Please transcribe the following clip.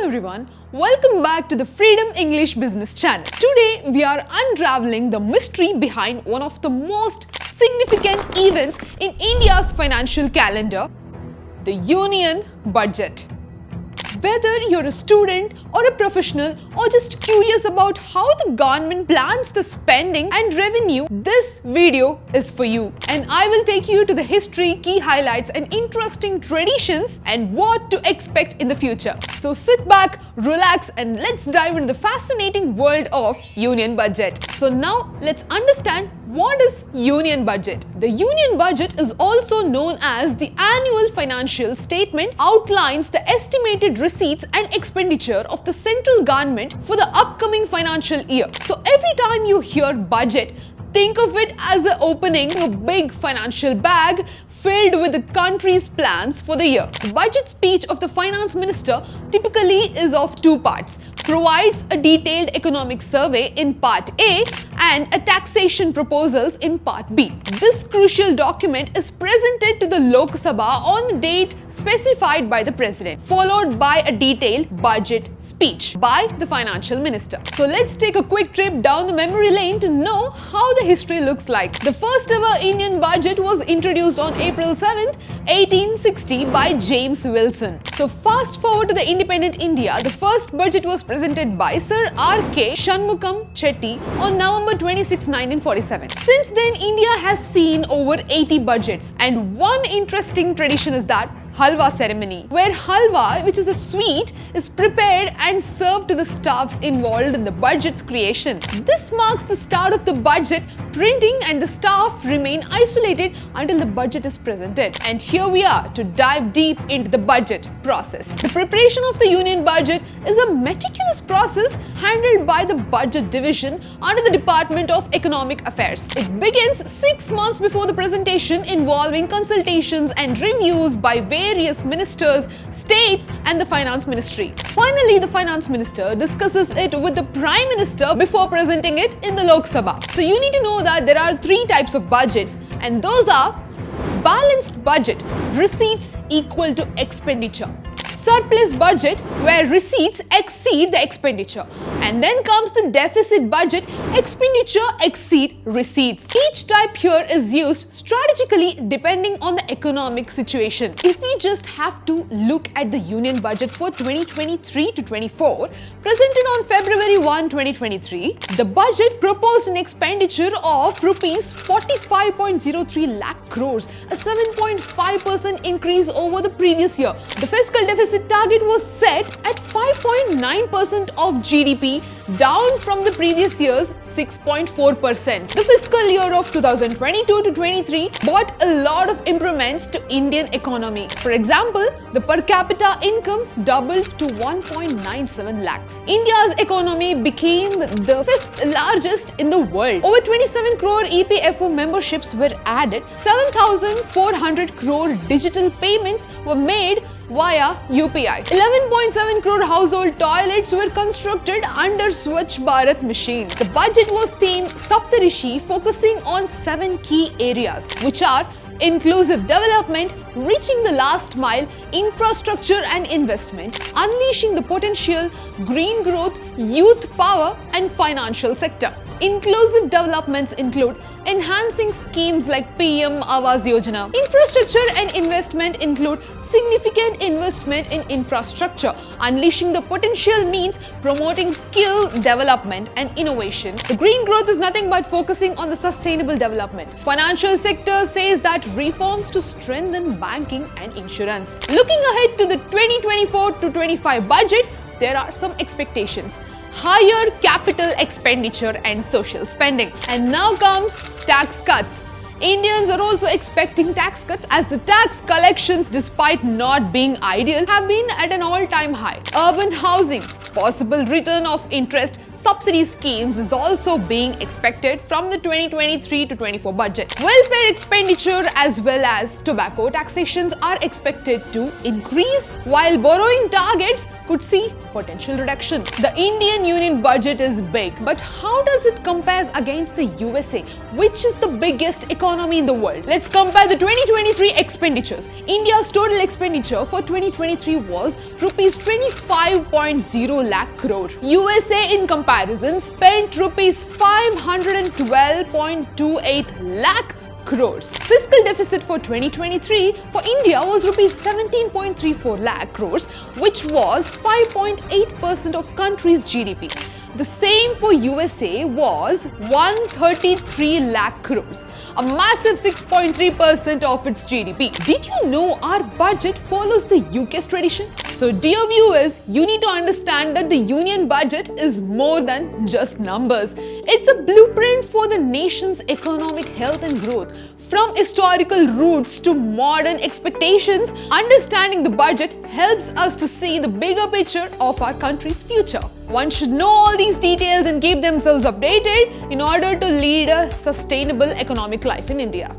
everyone, welcome back to the Freedom English Business channel. Today we are unraveling the mystery behind one of the most significant events in India's financial calendar, the Union Budget. Whether you're a student or a professional or just curious about how the government plans the spending and revenue, this video is for you. And I will take you to the history, key highlights and interesting traditions and what to expect in the future. So sit back, relax and let's dive into the fascinating world of Union Budget. So now let's understand what is Union Budget. The Union Budget is also known as the annual financial statement, outlines the estimated receipts and expenditure of the central government for the upcoming financial year. So every time you hear budget, think of it as opening a big financial bag filled with the country's plans for the year. The budget speech of the finance minister typically is of two parts, provides a detailed economic survey in part A and a taxation proposals in part B. This crucial document is presented to the Lok Sabha on a date specified by the president, followed by a detailed budget speech by the financial minister. So let's take a quick trip down the memory lane to know how the history looks like. The first ever Indian budget was introduced on April 7th, 1860 by James Wilson. So fast forward to the independent India, the first budget was presented by Sir R.K. Shanmugam Chetty on November 26, 1947. Since then, India has seen over 80 budgets, and one interesting tradition is that halwa ceremony, where halwa, which is a sweet, is prepared and served to the staffs involved in the budget's creation. This marks the start of the budget printing, and the staff remain isolated until the budget is presented. And here we are to dive deep into the budget process. The preparation of the Union Budget is a meticulous process handled by the Budget Division under the Department of Economic Affairs. It begins 6 months before the presentation, involving consultations and reviews by various ministers, states and the finance ministry. Finally, the finance minister discusses it with the prime minister before presenting it in the Lok Sabha. So you need to know that there are three types of budgets, and those are balanced budget, receipts equal to expenditure; surplus budget, where receipts exceed the expenditure; and then comes the deficit budget, expenditure exceed receipts. Each type here is used strategically depending on the economic situation. If we just have to look at the Union Budget for 2023 to 24, presented on February 1, 2023, the budget proposed an expenditure of rupees 45.03 lakh crores, a 7.5% increase over the previous year. The fiscal deficit target was set at 5.9% of GDP, down from the previous year's 6.4%. The fiscal year of 2022 to 23 brought a lot of improvements to Indian economy. For example, the per capita income doubled to 1.97 lakhs. India's economy became the fifth largest in the world. Over 27 crore EPFO memberships were added. 7,400 crore digital payments were made via UPI. 11.7 crore household toilets were constructed under Swachh Bharat mission. The budget was themed Saptarishi, focusing on 7 key areas, which are inclusive development, reaching the last mile, infrastructure and investment, unleashing the potential, green growth, youth power and financial sector. Inclusive developments include enhancing schemes like PM Awas Yojana. Infrastructure and investment include significant investment in infrastructure. Unleashing the potential means promoting skill development and innovation. The green growth is nothing but focusing on the sustainable development. Financial sector says that reforms to strengthen banking and insurance. Looking ahead to the 2024 to 25 budget, there are some expectations. Higher capital expenditure and social spending. And now comes tax cuts. Indians are also expecting tax cuts, as the tax collections, despite not being ideal, have been at an all-time high. Urban housing, possible return of interest subsidy schemes is also being expected from the 2023 to 24 budget. Welfare expenditure as well as tobacco taxations are expected to increase, while borrowing targets could see potential reduction. The Indian Union budget is big, but how does it compare against the USA, which is the biggest economy in the world? Let's compare the 2023 expenditures. India's total expenditure for 2023 was rupees 25.0 lakh crore. USA in comparison spent rupees 512.28 lakh crores. Fiscal deficit for 2023 for India was rupees 17.34 lakh crores, which was 5.8% of country's GDP. The same for USA was 133 lakh crores, a massive 6.3% of its GDP. Did you know our budget follows the UK's tradition? So dear viewers, you need to understand that the union budget is more than just numbers. It's a blueprint for the nation's economic health and growth. From historical roots to modern expectations, understanding the budget helps us to see the bigger picture of our country's future. One should know all these details and keep themselves updated in order to lead a sustainable economic life in India.